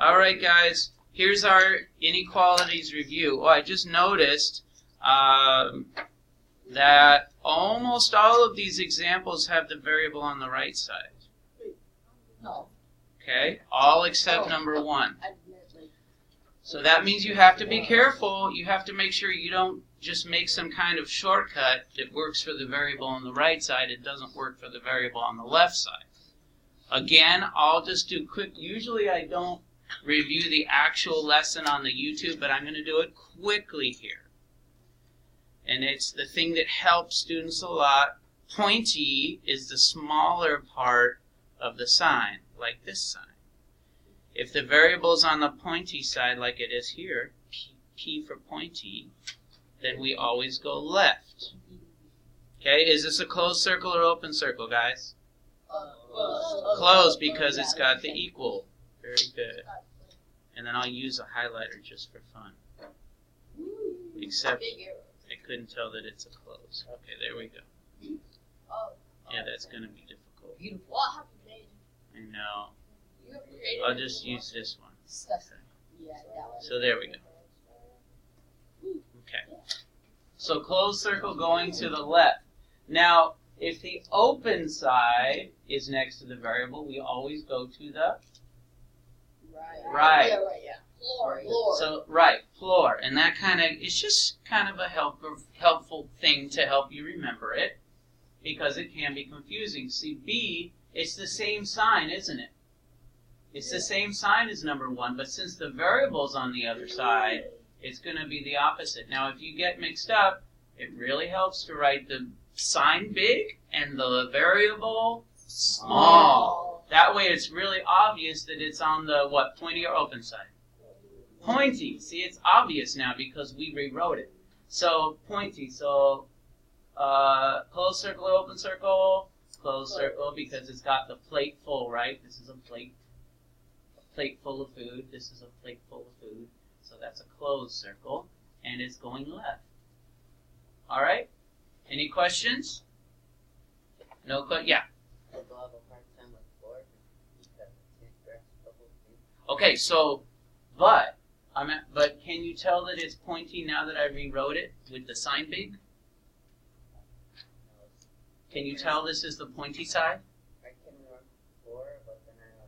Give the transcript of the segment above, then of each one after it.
All right, guys. Here's our inequalities review. Oh, I just noticed that almost all of these examples have the variable on the right side. No. Okay? All except number 1. So that means you have to be careful. You have to make sure you don't just make some kind of shortcut that works for the variable on the right side. It doesn't work for the variable on the left side. Again, I'll just do quick. Usually I don't review the actual lesson on the YouTube, but I'm going to do it quickly here. And it's the thing that helps students a lot. Pointy is the smaller part of the sign, like this sign. If the variable is on the pointy side, like it is here, P for pointy, then we always go left. Okay, is this a closed circle or open circle, guys? Closed, because it's got the equal. Very good. And then I'll use a highlighter just for fun. Except I couldn't tell that it's a close. Okay, there we go. Yeah, that's going to be difficult. Beautiful. I know. I'll just use this one. Okay. So there we go. Okay. So closed circle going to the left. Now, if the open side is next to the variable, we always go to the right. Floor. So, right, floor. And that it's just kind of a helpful thing to help you remember it, because it can be confusing. See, B, it's the same sign, isn't it? It's the same sign as number 1, but since the variable's on the other side, it's going to be the opposite. Now, if you get mixed up, it really helps to write the sign big and the variable small. That way it's really obvious that it's on the, what, pointy or open side? Pointy. See, it's obvious now because we rewrote it. So, pointy. So, closed circle or open circle? Closed circle, because it's got the plate full, right? This is a plate. A plate full of food. This is a plate full of food. So that's a closed circle. And it's going left. All right? Any questions? No questions? Yeah. Okay, so, but can you tell that it's pointy now that I rewrote it with the sign big? Can you tell this is the pointy side? I can remember before, but then I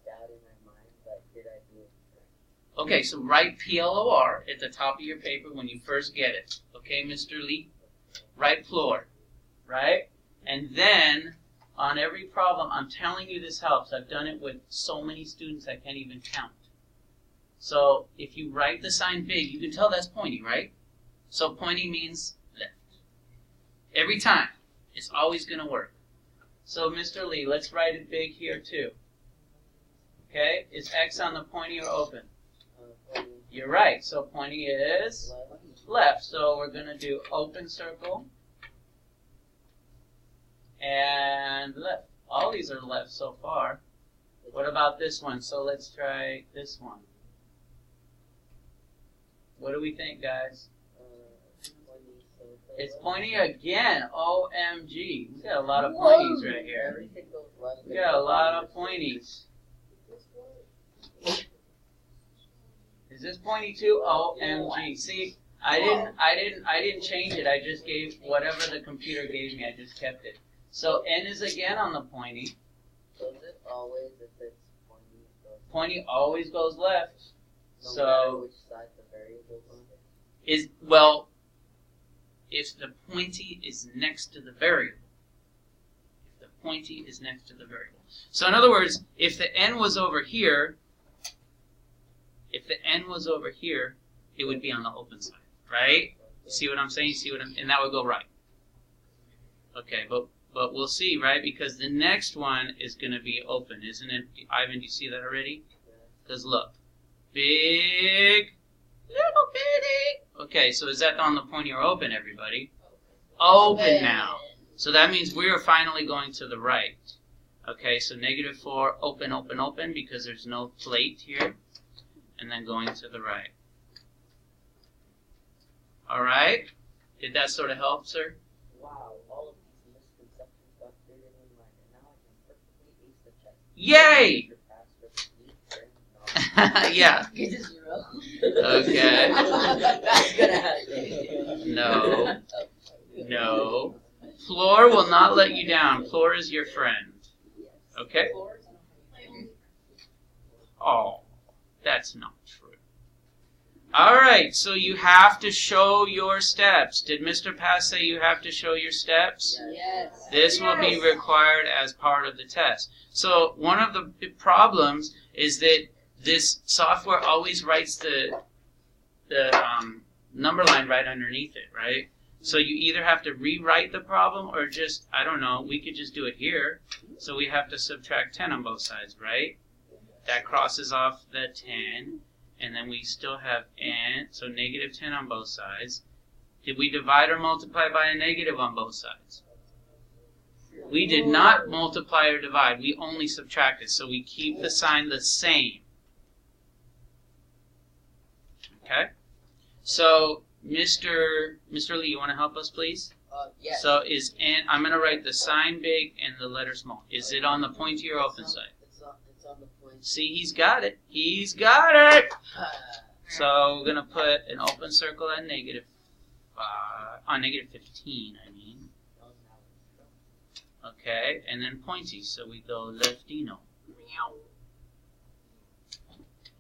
doubt in my mind, but did I do it correct? Okay, so write PLOR at the top of your paper when you first get it. Okay, Mr. Lee? Write floor, right? And then, on every problem, I'm telling you this helps. I've done it with so many students I can't even count. So, if you write the sign big, you can tell that's pointy, right? So, pointy means left. Every time. It's always going to work. So, Mr. Lee, let's write it big here, too. Okay? Is X on the pointy or open? You're right. So, pointy is left. So, we're going to do open circle and left. All these are left so far. What about this one? So, let's try this one. What do we think, guys? It's pointy again. OMG. We got a lot of pointies right here. We got a lot of pointies. Is this pointy too? OMG. See, I didn't change it. I just gave whatever the computer gave me. I just kept it. So N is again on the pointy. So is it always if it's pointy? Pointy always goes left. No matter which side the variable is on? Well, if the pointy is next to the variable. If the pointy is next to the variable. So in other words, if the N was over here, it would be on the open side, right? You see what I'm saying? You see what and that would go right. Okay, but we'll see, right? Because the next one is going to be open, isn't it? Ivan, do you see that already? Because look, big, little bitty. Okay, so is that on the pointy or open, everybody? Open now. So that means we are finally going to the right. Okay, so -4, open, open, open, because there's no plate here. And then going to the right. All right? Did that sort of help, sir? Wow, all of these misconceptions got figured in my mind, and now I can perfectly ace the test. Yay! Yeah. It's a 0. Okay. That's gonna happen. No. No. Floor will not let you down. Floor is your friend. Okay? Oh, that's not true. All right, so you have to show your steps. Did Mr. Pass say you have to show your steps? Yes. This will be required as part of the test. So one of the problems is that this software always writes the number line right underneath it, right? So you either have to rewrite the problem or just, I don't know, we could just do it here. So we have to subtract 10 on both sides, right? That crosses off the 10. And then we still have n, so negative 10 on both sides. Did we divide or multiply by a negative on both sides? We did not multiply or divide. We only subtracted. So we keep the sign the same. Okay? So, Mr. Lee, you want to help us, please? Yes. So is n, I'm going to write the sign big and the letter small. Is it on the pointy or open side? It's on the point. See, he's got it. He's got it! So we're going to put an open circle at negative 15, I mean. Okay, and then pointy, so we go leftino.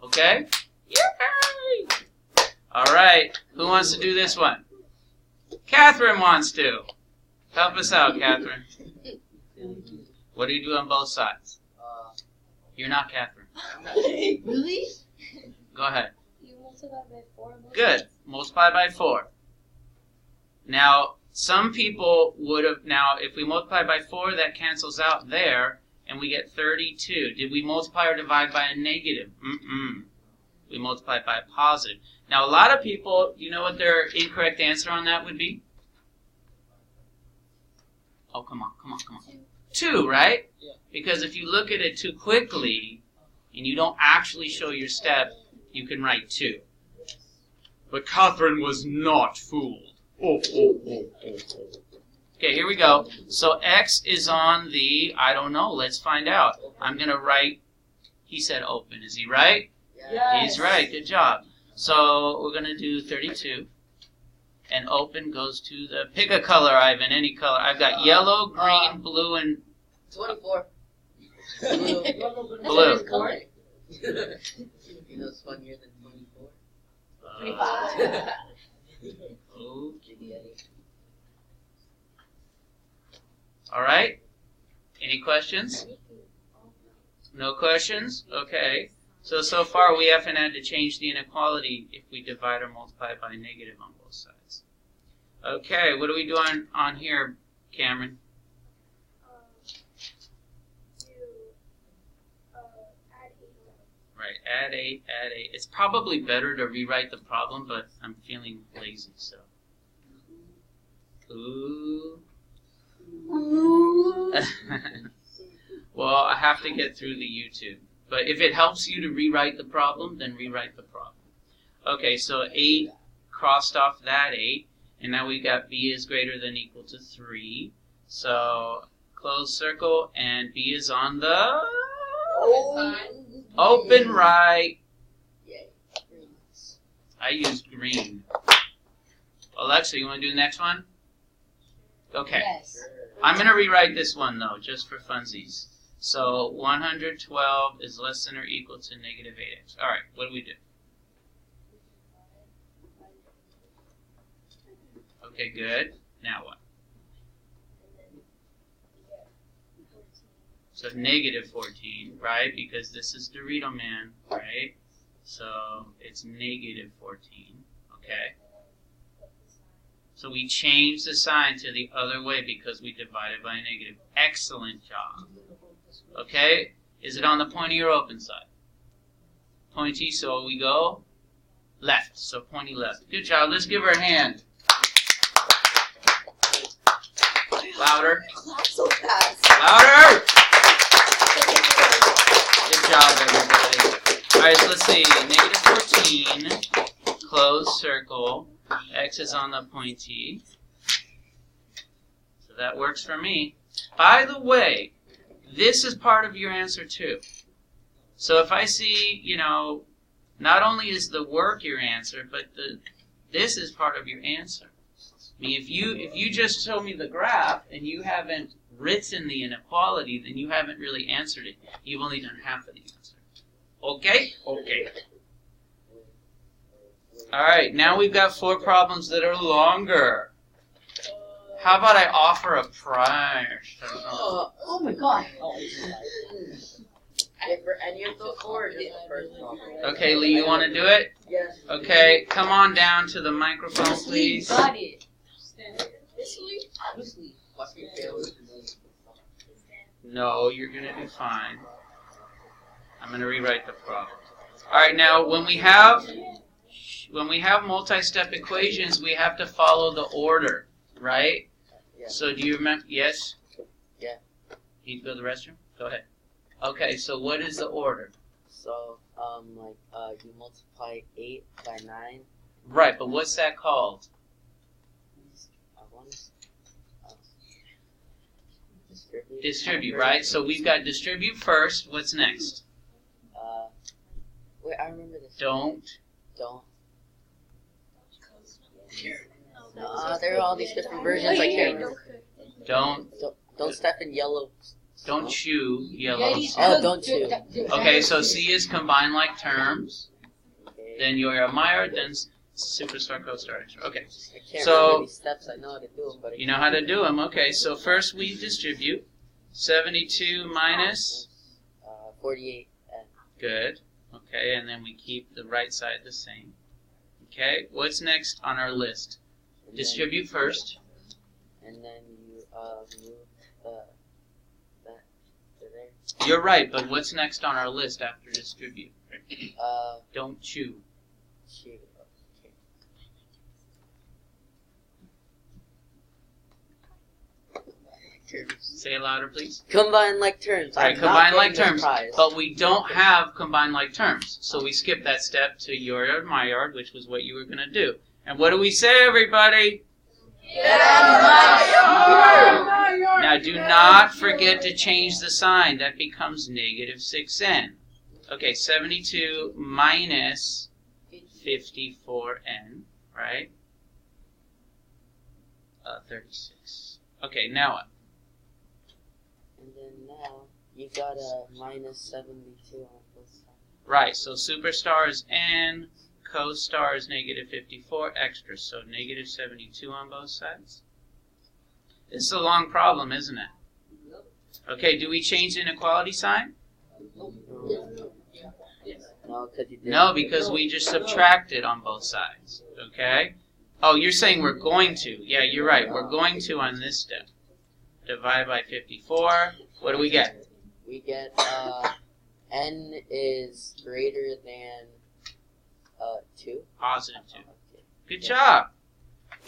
Okay? Yay! All right, who wants to do this one? Catherine wants to. Help us out, Catherine. What do you do on both sides? You're not Catherine. Really? Go ahead. You multiply by 4. Good. Multiply by 4. Now, some people would have, now if we multiply by 4, that cancels out there, and we get 32. Did we multiply or divide by a negative? We multiply by a positive. Now, a lot of people, you know what their incorrect answer on that would be? Oh, come on. 2, right? Yeah. Because if you look at it too quickly, and you don't actually show your step, you can write 2. But Catherine was not fooled. Okay, here we go. So x is on the, I don't know, let's find out. I'm going to write, he said open. Is he right? Yes. He's right. Good job. So we're going to do 32. And open goes to the, pick a color, Ivan, any color. I've got yellow, green, blue, and 24. Blue. Color. You know, it's funnier than 24. 25. All right. Any questions? No questions? Okay. So far we haven't had to change the inequality if we divide or multiply by negative on both sides. Okay, what are we doing on here, Cameron? Right, add 8. It's probably better to rewrite the problem, but I'm feeling lazy, so. Ooh. Well, I have to get through the YouTube. But if it helps you to rewrite the problem, then rewrite the problem. Okay, so 8 crossed off that 8. And now we got b is greater than equal to 3. So close circle, and b is on the open right. I used green. Alexa, you want to do the next one? Okay. Yes. I'm going to rewrite this one, though, just for funsies. So 112 is less than or equal to negative 8x. All right, what do we do? Okay, good. Now what? So negative 14, right? Because this is Dorito Man, right? So it's negative 14, okay? So we change the sign to the other way because we divided by a negative. Excellent job. Okay? Is it on the pointy or open side? Pointy, so we go left. So pointy left. Good job. Let's give her a hand. Louder. Clap so fast. Louder! Good job, everybody. Alright, so let's see. Negative 14. Close circle. X is on the pointy. So that works for me. By the way, this is part of your answer too. So if I see, not only is the work your answer, but this is part of your answer. I mean, if you just show me the graph and you haven't written the inequality, then you haven't really answered it. You've only done half of the answer. Okay? Okay. All right, now we've got 4 problems that are longer. How about I offer a prize? Oh my god. For any of the 4, just the first one. Okay, Lee, you want to do it? Yes. Okay, come on down to the microphone, please. Got it. No, you're going to do fine. I'm going to rewrite the problem. All right, now when we have multi-step equations, we have to follow the order, right? Yeah. So do you remember? Yes? Yeah. Need to go to the restroom? Go ahead. Okay, so what is the order? So, you multiply 8 by 9. Right, but what's that called? Distribute, right? So we've got distribute first. What's next? Wait, I remember this. Don't. There are all these different versions. I can't remember. Don't step in yellow. Don't chew yellow. Oh, don't chew. Okay, so C is combined like terms. Okay. Then you're a Maillard, then superstar, co-star, extra. Okay, I can't so remember these steps. I know how to do them, but you know how to do them. Okay, so first we distribute 72 minus 48. good. Okay, and then we keep the right side the same. Okay, what's next on our list? Distribute first. And then you move that to there. You're right, but what's next on our list after distribute? Don't chew. Shoot. Okay. Say it louder, please. Combine like terms. All right, I'm combine not like getting terms, the prize. but we don't have combine like terms, so we skip that step to your yard, my yard, which was what you were going to do. And what do we say, everybody? Now, do not forget to change the sign. That becomes negative 6n. Okay, 72 minus 54n, right? 36. Okay, now what? And then now you got a minus 72 on both sides. Right, so superstar is n, co-star is negative 54, extra, so negative 72 on both sides. This is a long problem, isn't it? Okay, do we change the inequality sign? No, because we just subtracted on both sides, okay? Oh, you're saying we're going to. Yeah, you're right. We're going to on this step. Divide by 54. What do we get? We get n is greater than 2. Positive 2. Good job.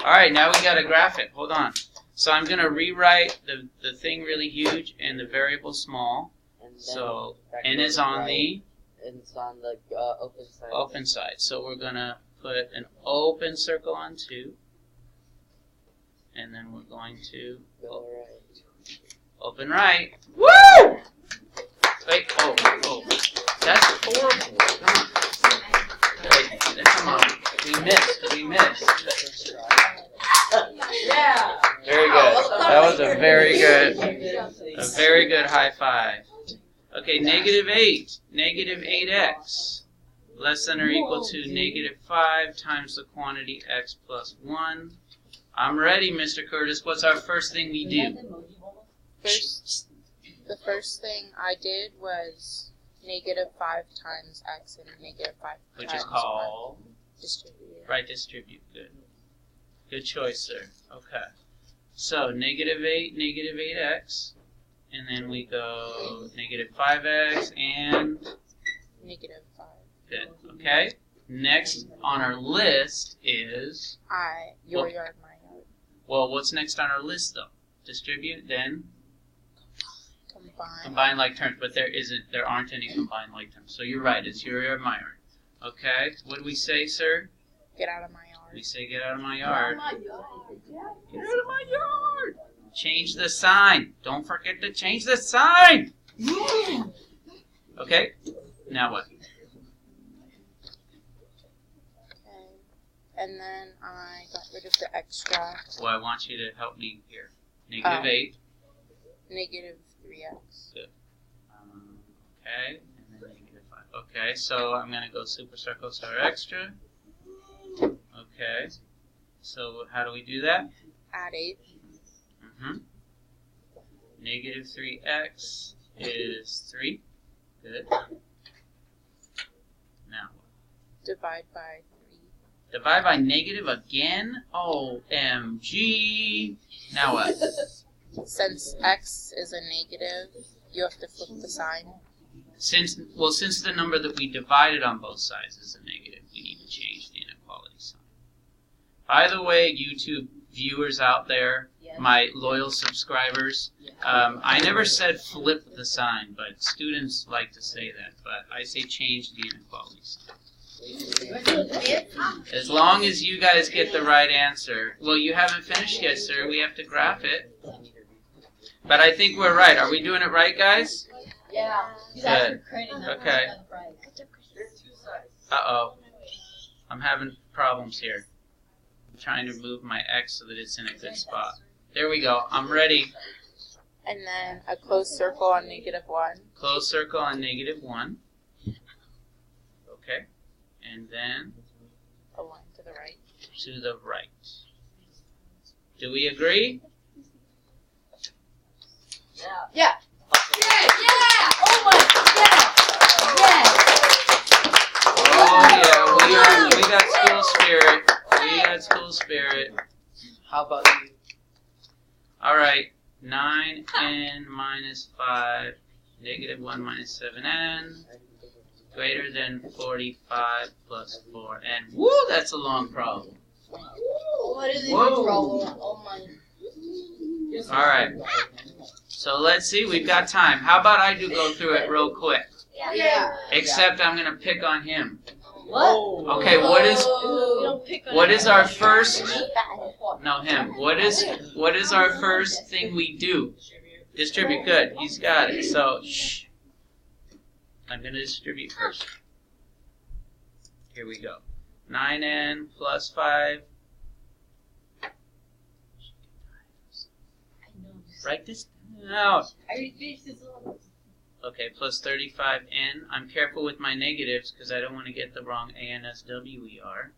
All right, now we got to graph it. Hold on. So I'm going to rewrite the thing really huge and the variable small. And then So that n goes is on right, the and it's on the open side. open side. So we're going to put an open circle on 2. And then we're going to Go right. open right. Woo! Wait, oh. That's horrible. Come on. Wait, come on. We missed. Yeah. Very good. That was a very good high five. Okay, negative 8. Negative 8x. Less than or equal to negative 5 times the quantity x plus 1. I'm ready, Mr. Curtis. What's our first thing we do? The first thing I did was negative 5 times x and negative 5 Which times is called? 1. Distribute. Right, distribute. Good. Good choice, sir. Okay. So, negative 8, negative 8x. And then we go negative 5x and... Negative 5. Good. Okay. Next on our list is... Your yard, my yard. Well, what's next on our list, though? Distribute, then Combine. combine like terms, but there aren't any combined like terms. So you're right, it's your yard, my yard. Okay, what do we say, sir? Get out of my We yard. say get out of my yard. Get out of my yard! Change the sign. Don't forget to change the sign! Okay, Now what? Okay. And then I got rid of the extra. Well, I want you to help me here. Negative 8. Negative 3x. Okay. And then negative 5. Okay, so I'm going to go superstar, costar, extra. Okay. So how do we do that? Add 8. Mm-hmm. Negative 3x is 3. Good. Now what? Divide by 3. Divide by negative again? OMG. Now what? Since x is a negative, you have to flip the sign. Since the number that we divided on both sides is a negative, we need to change the inequality sign. By the way, YouTube viewers out there, my loyal subscribers, I never said flip the sign, but students like to say that. But I say change the inequality sign. As long as you guys get the right answer. Well, you haven't finished yet, sir. We have to graph it. But I think we're right. Are we doing it right, guys? Yeah. Good. Okay. Uh-oh. I'm having problems here. I'm trying to move my X so that it's in a good spot. There we go. I'm ready. And then a closed circle on negative 1. Closed circle on negative 1. Okay. And then A line to the right. to the right. Do we agree? Yeah. Oh my. Oh yeah, we got school spirit. We got school spirit. How about you? All right. 9n minus 5, negative 1 minus 7n, greater than 45 plus 4n. Woo, that's a long problem. What is it? Whoa. Oh my. All right. So let's see. We've got time. How about I go through it real quick? Yeah. Except I'm gonna pick on him. What? Okay. What is our first? Oh. No, him. What is our first thing we do? Distribute. Good. He's got it. So, shh. I'm going to distribute first. Here we go. 9n plus 5. Write this down. Okay, plus 35n. I'm careful with my negatives because I don't want to get the wrong ANSWER.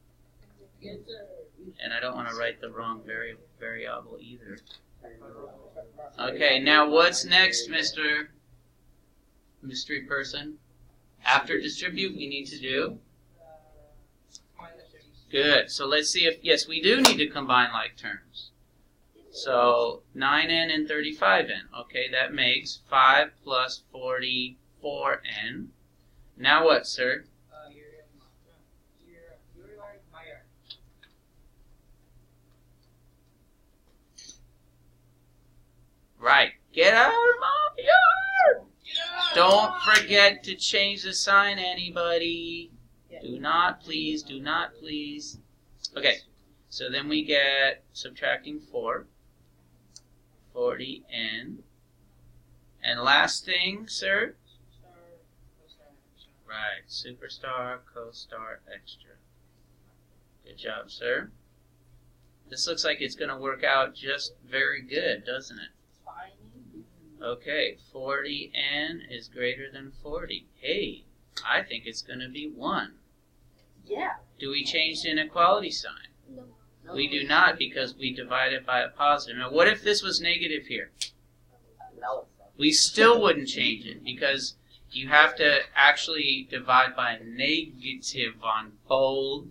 And I don't want to write the wrong variable either. Okay, now what's next, Mr. Mystery Person? After distribute, we need to do? Good. So let's see if, yes, we do need to combine like terms. So 9n and 35n. Okay, that makes 5 plus 44n. Now what, sir? Right. Get out of my yard! Don't forget to change the sign, anybody. Do not, please. Do not, please. Okay. So then we get subtracting 4. 40n. And last thing, sir? Right. Superstar, co-star, extra. Good job, sir. This looks like it's going to work out just very good, doesn't it? Okay, 40n is greater than 40. Hey, I think it's going to be 1. Yeah. Do we change the inequality sign? No. We do not because we divide it by a positive. Now, what if this was negative here? No. We still wouldn't change it because you have to actually divide by a negative on both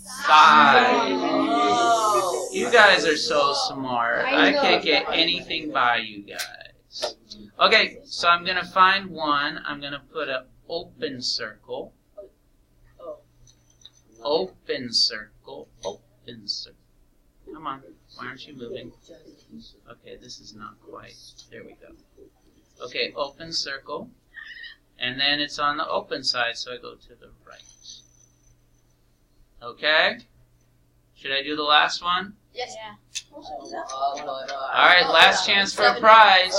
sides. Oh. You guys are so smart. I I know. can't get anything by you guys. Okay, so I'm going to find 1. I'm going to put an open circle. Open circle. Open circle. Come on. Why aren't you moving? Okay, this is not quite. There we go. Okay, open circle. And then it's on the open side, so I go to the right. Okay? Should I do the last one? Yes. All right, last chance for a prize.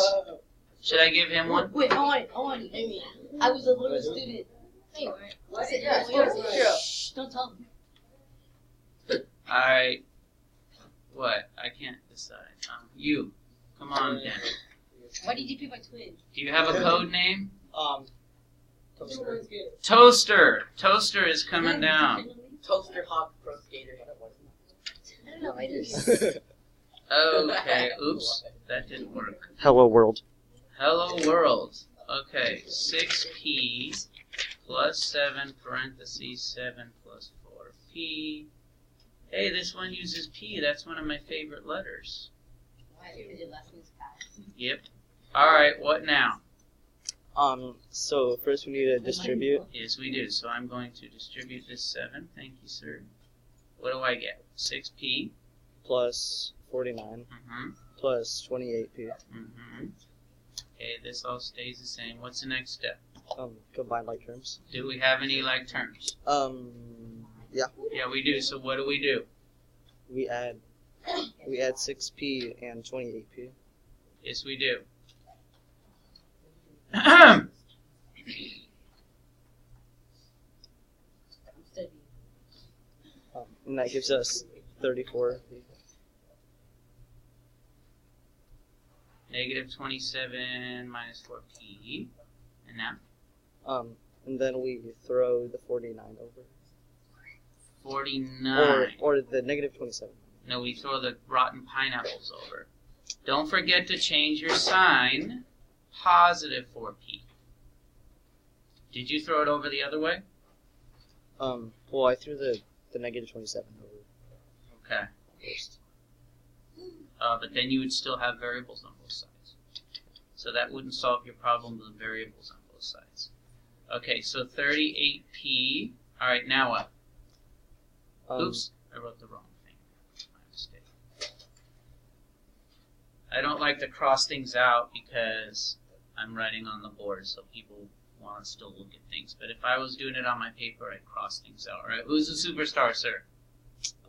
Should I give him one? Wait, I want. I was a little student What? Yeah, true. Shh, don't tell them. Alright. What? I can't decide. You. Come on, Dan. Why did you pick my twin? Do you have a code name? Toaster. Toaster. Toaster is coming down. Toaster Hawk Pro Skater. I don't know. I just. Okay. Oops. That didn't work. Hello world. Hello world. Okay. 6p plus 7 parentheses 7 plus 4p. Hey, this one uses p. That's one of my favorite letters. Why? Because your last name's Pat. Yep. Alright, what now? So first we need to distribute. Yes, we do. So I'm going to distribute this 7. Thank you, sir. What do I get? 6p. Plus 49. Mm-hmm. Plus 28p. Mm-hmm. Okay, this all stays the same. What's the next step? Combined like terms. Do we have any like terms? Yeah. Yeah, we do. So what do we do? We add 6p and 28p. Yes, we do. And that gives us 34p. Negative 27 minus 4p. And now? And then we throw the 49 over. 49. Or the negative 27. No, we throw the rotten pineapples over. Don't forget to change your sign. Positive 4p. Did you throw it over the other way? Well, I threw the negative 27 over Okay. first. But then you would still have variables on both sides. So that wouldn't solve your problem with variables on both sides. Okay, so 38p. All right, now what? Oops, I wrote the wrong thing. My mistake. I don't like to cross things out because I'm writing on the board, so people want to still look at things. But if I was doing it on my paper, I'd cross things out. All right, who's the superstar, sir?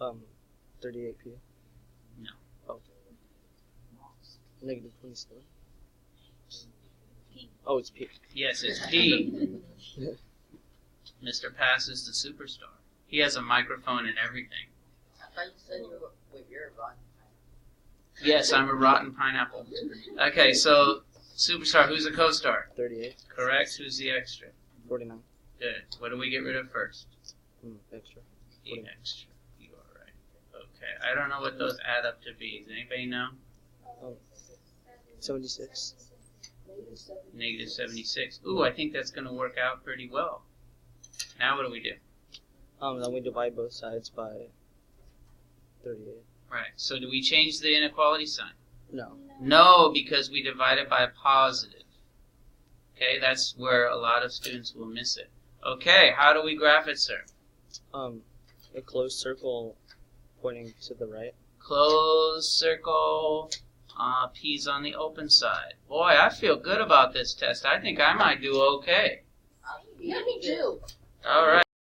38p. No. Oh. Negative 27. Oh, it's p. Yes, it's P. Mr. Pass is the superstar. He has a microphone and everything. I thought you said you're a rotten. Yes, I'm a rotten pineapple. Okay, so superstar, who's a co-star? 38. Correct. Who's the extra? 49. Good. What do we get rid of first? Extra. The extra. You are right. Okay. I don't know what those add up to be. Does anybody know? 76. Negative 76. Ooh, I think that's going to work out pretty well. Now what do we do? Then we divide both sides by 38. Right. So do we change the inequality sign? No. No, because we divide it by a positive. Okay, that's where a lot of students will miss it. Okay, how do we graph it, sir? A closed circle pointing to the right. Closed circle. P's on the open side. Boy, I feel good about this test. I think I might do okay. Yeah, me too. All right.